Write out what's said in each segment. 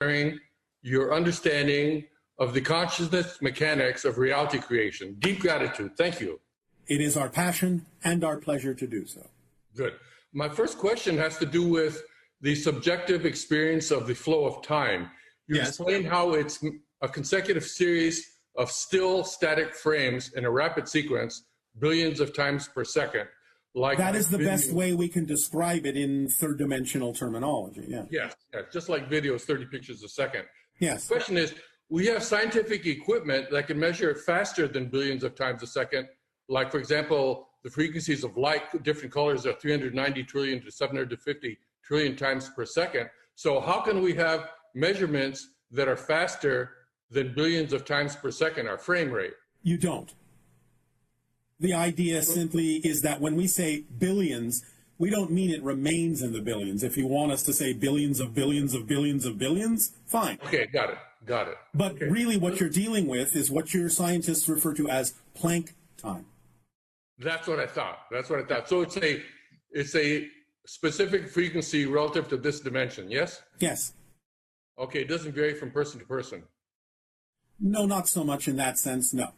sharing your understanding of the consciousness mechanics of reality creation. Deep gratitude. Thank you. It is our passion and our pleasure to do so. Good. My first question has to do with the subjective experience of the flow of time. You explained how it's a consecutive series of still static frames in a rapid sequence, billions of times per second. Like that is the best way we can describe it in third-dimensional terminology. Yeah. Yes, just like videos, 30 pictures a second. Yes. The question is, we have scientific equipment that can measure it faster than billions of times a second. Like, for example, the frequencies of light, different colors are 390 trillion to 750 trillion times per second. So how can we have measurements that are faster than billions of times per second, our frame rate? You don't. The idea simply is that when we say billions, we don't mean it remains in the billions. If you want us to say billions of billions of billions of billions, fine. Okay, got it. But really what you're dealing with is what your scientists refer to as Planck time. That's what I thought. So it's a specific frequency relative to this dimension, yes? Yes. Okay, it doesn't vary from person to person. No, not so much in that sense, no.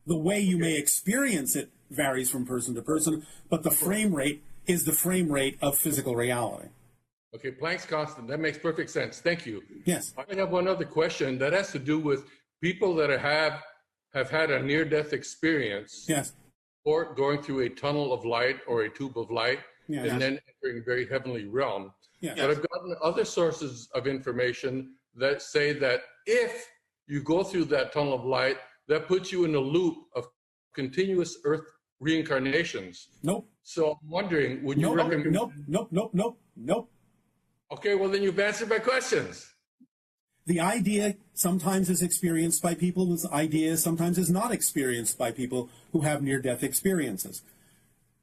The way you may experience it varies from person to person, but the frame rate is the frame rate of physical reality. Okay, Planck's constant. That makes perfect sense. Thank you. Yes. I have one other question that has to do with people that have had a near-death experience. Yes. Or going through a tunnel of light or a tube of light, yes. And then entering a very heavenly realm. Yes. But I've gotten other sources of information that say that if you go through that tunnel of light, that puts you in a loop of continuous Earth reincarnations. Nope. So I'm wondering, would you recommend? Nope. Okay, well then you've answered my questions. The idea sometimes is experienced by people. This idea sometimes is not experienced by people who have near-death experiences.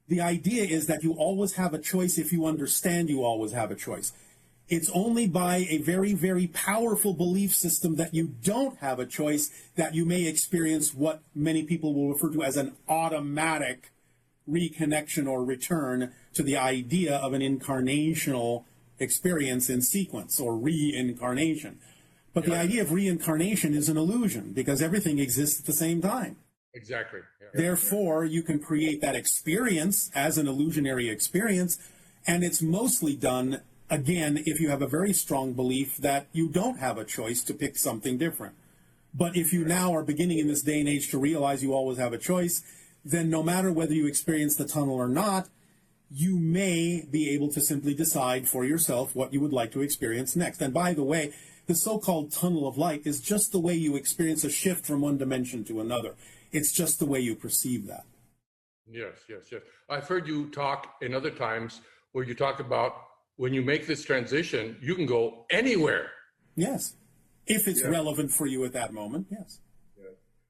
The idea is that you always have a choice if you understand you always have a choice. It's only by a very, very powerful belief system that you don't have a choice that you may experience what many people will refer to as an automatic reconnection or return to the idea of an incarnational experience in sequence or reincarnation. But the idea of reincarnation is an illusion because everything exists at the same time. Exactly. Therefore, you can create that experience as an illusionary experience, and it's mostly done, again, if you have a very strong belief that you don't have a choice to pick something different. But if you now are beginning in this day and age to realize you always have a choice, then no matter whether you experience the tunnel or not, you may be able to simply decide for yourself what you would like to experience next. And by the way, the so-called tunnel of light is just the way you experience a shift from one dimension to another. It's just the way you perceive that. Yes. I've heard you talk in other times where you talk about when you make this transition, you can go anywhere. Yes. If it's relevant for you at that moment, yes.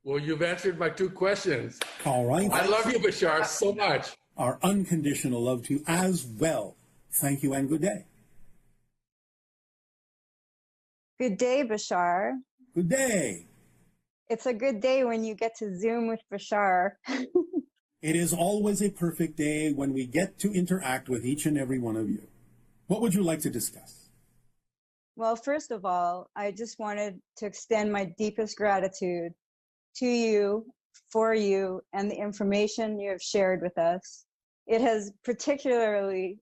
Well, you've answered my two questions. All right. I love you, Bashar, so much. Our unconditional love to you as well. Thank you and good day. Good day, Bashar. Good day. It's a good day when you get to Zoom with Bashar. It is always a perfect day when we get to interact with each and every one of you. What would you like to discuss? Well, first of all, I just wanted to extend my deepest gratitude to you, for you, and the information you have shared with us. It has particularly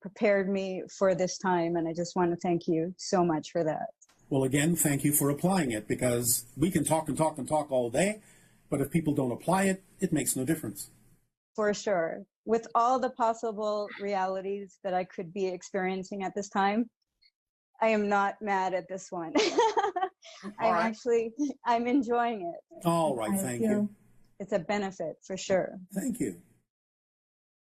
prepared me for this time, and I just want to thank you so much for that. Well, again, thank you for applying it, because we can talk and talk and talk all day, but if people don't apply it, it makes no difference. For sure. With all the possible realities that I could be experiencing at this time, I am not mad at this one. I'm enjoying it. All right, thank you. It's a benefit for sure. Thank you.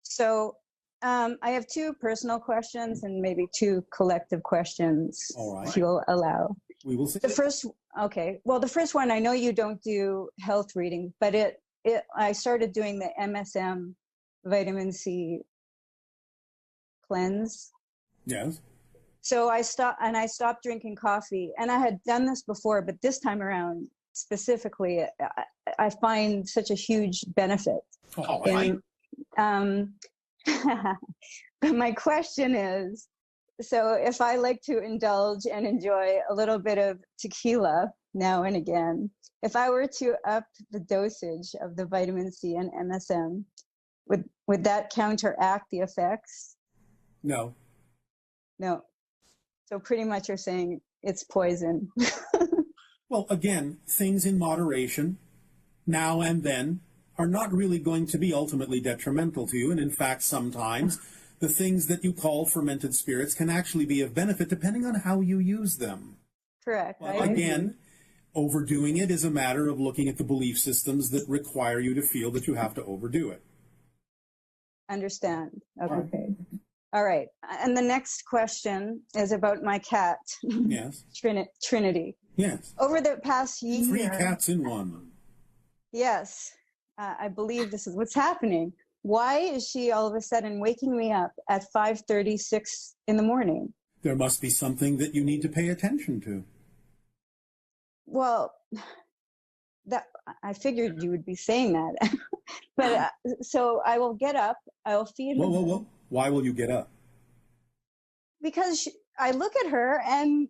So I have two personal questions and maybe two collective questions, all right, if you'll allow. We will see. The first one, I know you don't do health reading, but I started doing the MSM vitamin C cleanse. Yes. So I stopped drinking coffee, and I had done this before, but this time around specifically, I find such a huge benefit. Oh, but my question is, So if I like to indulge and enjoy a little bit of tequila now and again, if I were to up the dosage of the vitamin C and MSM, would that counteract the effects? No. No. So pretty much you're saying it's poison. Well, again, things in moderation, now and then, are not really going to be ultimately detrimental to you. And in fact, sometimes the things that you call fermented spirits can actually be of benefit depending on how you use them. Correct. But again, overdoing it is a matter of looking at the belief systems that require you to feel that you have to overdo it. Understand. Okay. All right. And the next question is about my cat. Yes. Trinity. Yes. Over the past year. 3 cats in one. Yes. I believe this is what's happening. Why is she all of a sudden waking me up at 5:36 in the morning? There must be something that you need to pay attention to. Well, that I figured you would be saying that. But so I will get up, I will feed her. Whoa. Why will you get up? Because I look at her and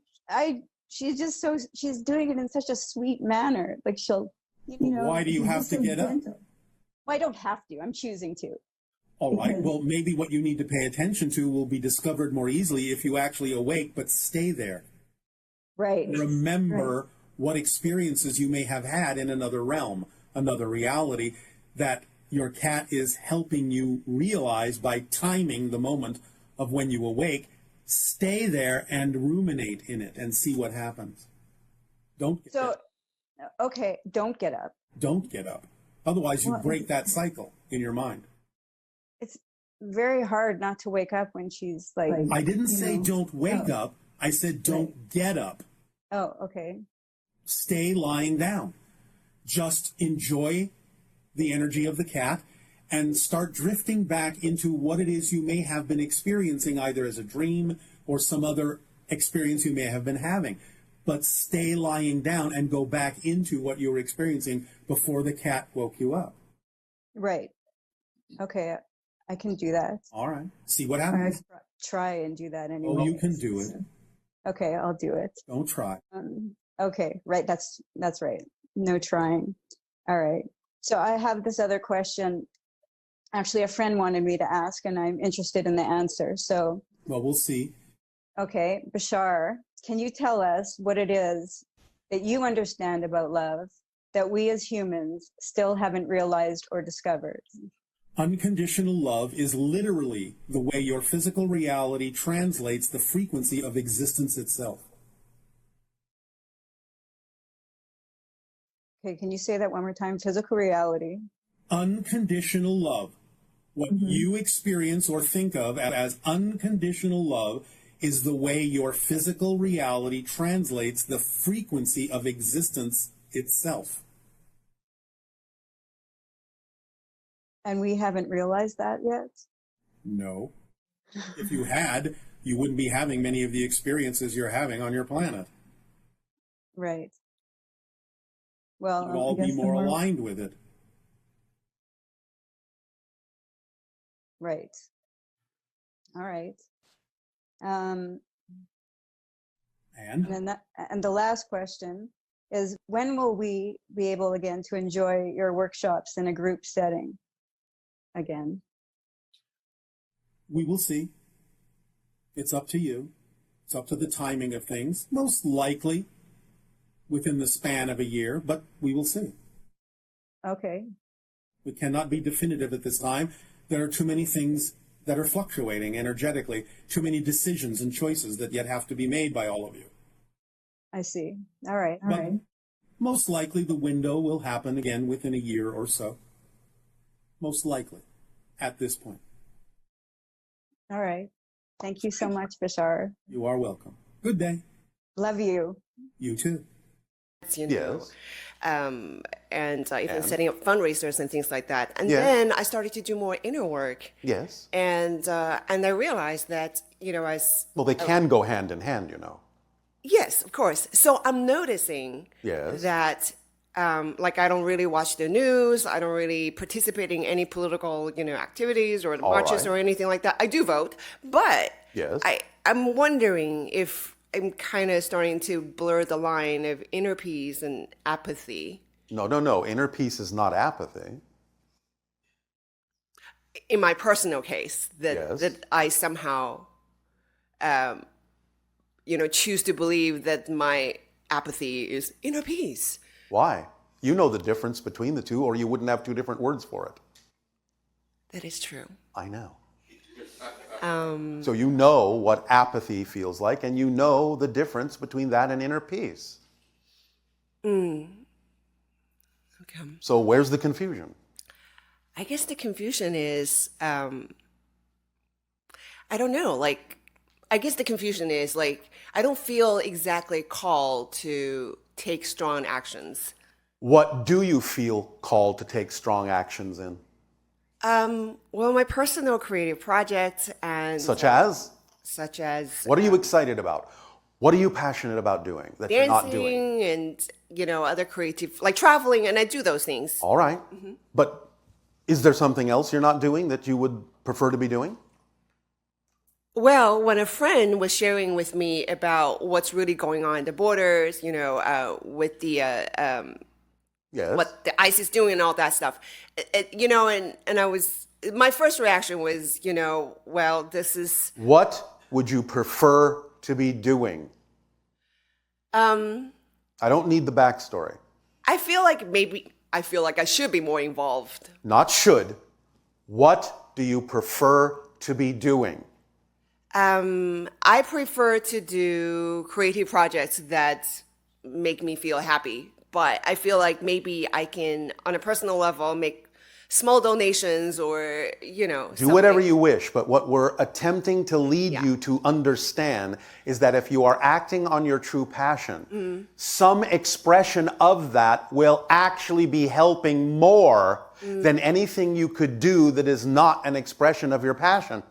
she's doing it in such a sweet manner. Like she'll, Why do you have to get up? Well, I don't have to. I'm choosing to. All right. Well, maybe what you need to pay attention to will be discovered more easily if you actually awake, but stay there. Right. Remember what experiences you may have had in another realm, another reality that your cat is helping you realize by timing the moment of when you awake. Stay there and ruminate in it and see what happens. Don't get up. Okay, don't get up. Don't get up. Otherwise, you break that cycle in your mind. It's very hard not to wake up when she's like... I didn't say don't wake up. I said don't get up. Oh, okay. Stay lying down. Just enjoy the energy of the cat and start drifting back into what it is you may have been experiencing, either as a dream or some other experience you may have been having. But stay lying down and go back into what you were experiencing before the cat woke you up. Right. Okay, I can do that. All right. See what happens. I try and do that anyway. Oh, you can do it. Okay, I'll do it. Don't try. Okay, right. That's right. No trying. All right. So I have this other question. Actually, a friend wanted me to ask, and I'm interested in the answer. So, well, we'll see. Okay, Bashar, can you tell us what it is that you understand about love that we as humans still haven't realized or discovered? Unconditional love is literally the way your physical reality translates the frequency of existence itself. Okay, can you say that one more time? Physical reality. Unconditional love. What you experience or think of as unconditional love is the way your physical reality translates the frequency of existence itself. And we haven't realized that yet? No. If you had, you wouldn't be having many of the experiences you're having on your planet. Right. Well, you'd all be more aligned with it. Right. All right. And the last question is, when will we be able again to enjoy your workshops in a group setting again? We will see. It's up to you. It's up to the timing of things. Most likely within the span of a year, but we will see. Okay. We cannot be definitive at this time. There are too many things that are fluctuating energetically, too many decisions and choices that yet have to be made by all of you. I see. All right. But most likely the window will happen again within a year or so. Most likely at this point. All right. Thank you so much, Bashar. You are welcome. Good day. Love you. You too. Yes. And even setting up fundraisers and things like that. And then I started to do more inner work. Yes. And I realized that, as... Well, they can go hand in hand, Yes, of course. So I'm noticing that, I don't really watch the news. I don't really participate in any political, activities or marches or anything like that. I do vote, but I'm wondering if I'm kind of starting to blur the line of inner peace and apathy. No. Inner peace is not apathy. In my personal case, that I somehow, choose to believe that my apathy is inner peace. Why? You know the difference between the two, or you wouldn't have two different words for it. That is true. I know. So you know what apathy feels like, and you know the difference between that and inner peace. Okay. So where's the confusion? I guess the confusion is, I don't know, I guess the confusion is, I don't feel exactly called to take strong actions. What do you feel called to take strong actions in? Well, my personal creative projects and... Such as? Such as... What are you excited about? What are you passionate about doing that you're not doing? Dancing and, other creative, like traveling, and I do those things. All right. Mm-hmm. But is there something else you're not doing that you would prefer to be doing? Well, when a friend was sharing with me about what's really going on at the borders, with the... Yes. what the ICE is doing and all that stuff, and I was, my first reaction was, well, this is... What would you prefer to be doing? I don't need the backstory. I feel like I should be more involved. Not should. What do you prefer to be doing? I prefer to do creative projects that make me feel happy. But I feel like maybe I can, on a personal level, make small donations or, do whatever you wish. But what we're attempting to lead you to understand is that if you are acting on your true passion, some expression of that will actually be helping more than anything you could do that is not an expression of your passion.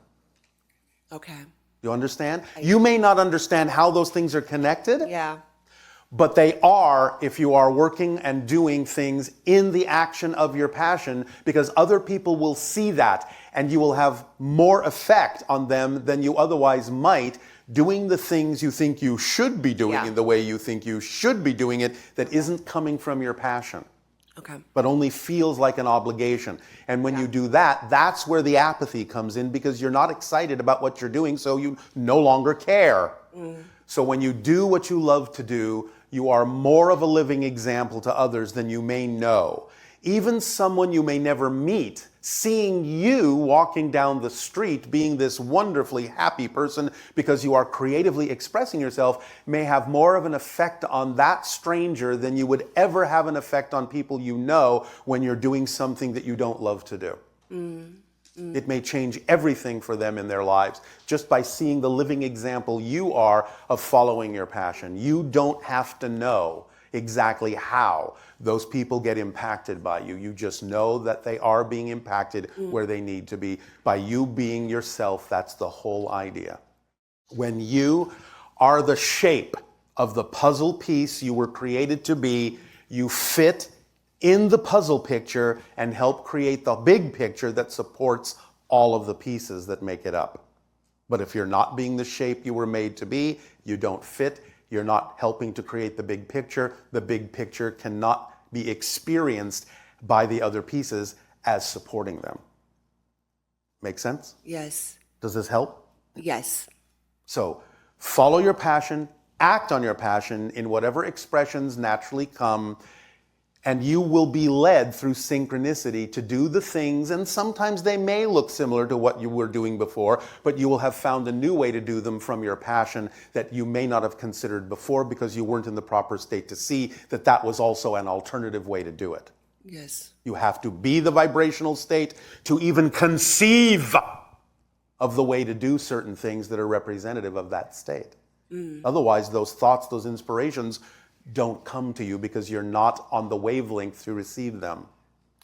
Okay. You understand? You may not understand how those things are connected. Yeah. But they are if you are working and doing things in the action of your passion, because other people will see that and you will have more effect on them than you otherwise might doing the things you think you should be doing in the way you think you should be doing it that isn't coming from your passion. Okay. But only feels like an obligation. And when you do that, that's where the apathy comes in, because you're not excited about what you're doing, so you no longer care. So when you do what you love to do, you are more of a living example to others than you may know. Even someone you may never meet, seeing you walking down the street, being this wonderfully happy person because you are creatively expressing yourself, may have more of an effect on that stranger than you would ever have an effect on people you know when you're doing something that you don't love to do. It may change everything for them in their lives just by seeing the living example you are of following your passion. You don't have to know exactly how those people get impacted by you. You just know that they are being impacted where they need to be. By you being yourself, that's the whole idea. When you are the shape of the puzzle piece you were created to be, you fit in the puzzle picture and help create the big picture that supports all of the pieces that make it up. But if you're not being the shape you were made to be, you don't fit, you're not helping to create the big picture cannot be experienced by the other pieces as supporting them. Make sense? Yes. Does this help? Yes. So follow your passion, act on your passion in whatever expressions naturally come, and you will be led through synchronicity to do the things, and sometimes they may look similar to what you were doing before, but you will have found a new way to do them from your passion that you may not have considered before because you weren't in the proper state to see that that was also an alternative way to do it. Yes. You have to be the vibrational state to even conceive of the way to do certain things that are representative of that state. Otherwise, those thoughts, those inspirations don't come to you because you're not on the wavelength to receive them.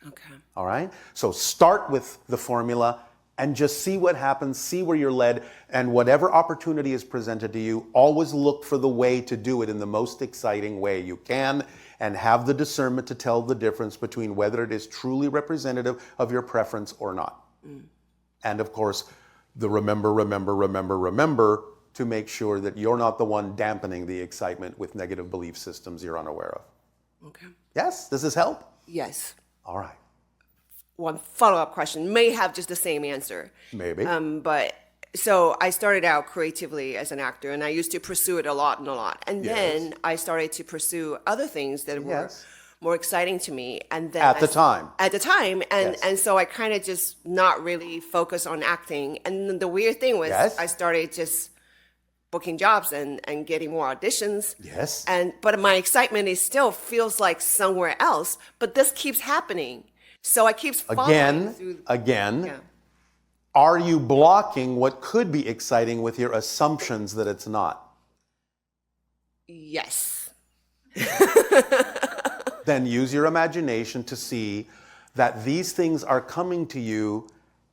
Okay. All right? So start with the formula and just see what happens, see where you're led, and whatever opportunity is presented to you, always look for the way to do it in the most exciting way you can, and have the discernment to tell the difference between whether it is truly representative of your preference or not. And of course, the remember to make sure that you're not the one dampening the excitement with negative belief systems you're unaware of. Okay. Yes? Does this help? Yes. All right. One follow-up question may have just the same answer. Maybe. But so I started out creatively as an actor, and I used to pursue it a lot and a lot. And Yes. then I started to pursue other things that were Yes. more exciting to me. And then At the time. At the time, and Yes. and so I kind of just not really focus on acting. And then the weird thing was, Yes. I started just booking jobs and getting more auditions. Yes. But my excitement is still feels like somewhere else. But this keeps happening, so I keep following through. Again, Yeah. are you blocking what could be exciting with your assumptions that it's not? Yes. Then use your imagination to see that these things are coming to you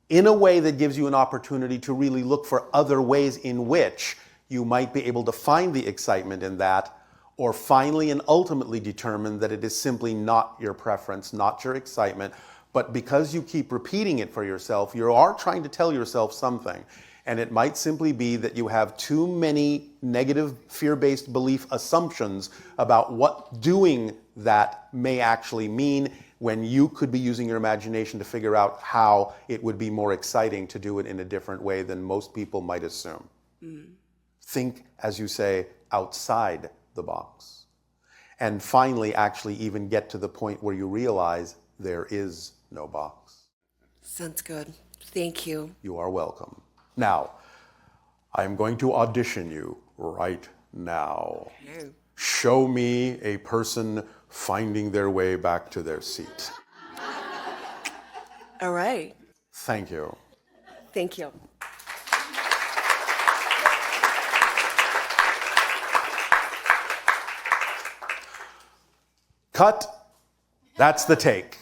in a way that gives you an opportunity to really look for other ways in which you might be able to find the excitement in that, or finally and ultimately determine that it is simply not your preference, not your excitement, but because you keep repeating it for yourself, you are trying to tell yourself something. And it might simply be that you have too many negative fear-based belief assumptions about what doing that may actually mean, when you could be using your imagination to figure out how it would be more exciting to do it in a different way than most people might assume. Think, as you say, outside the box. And finally, actually even get to the point where you realize there is no box. Sounds good. Thank you. You are welcome. Now, I'm going to audition you right now. Oh. Show me a person finding their way back to their seat. All right. Thank you. Thank you. Cut. That's the take.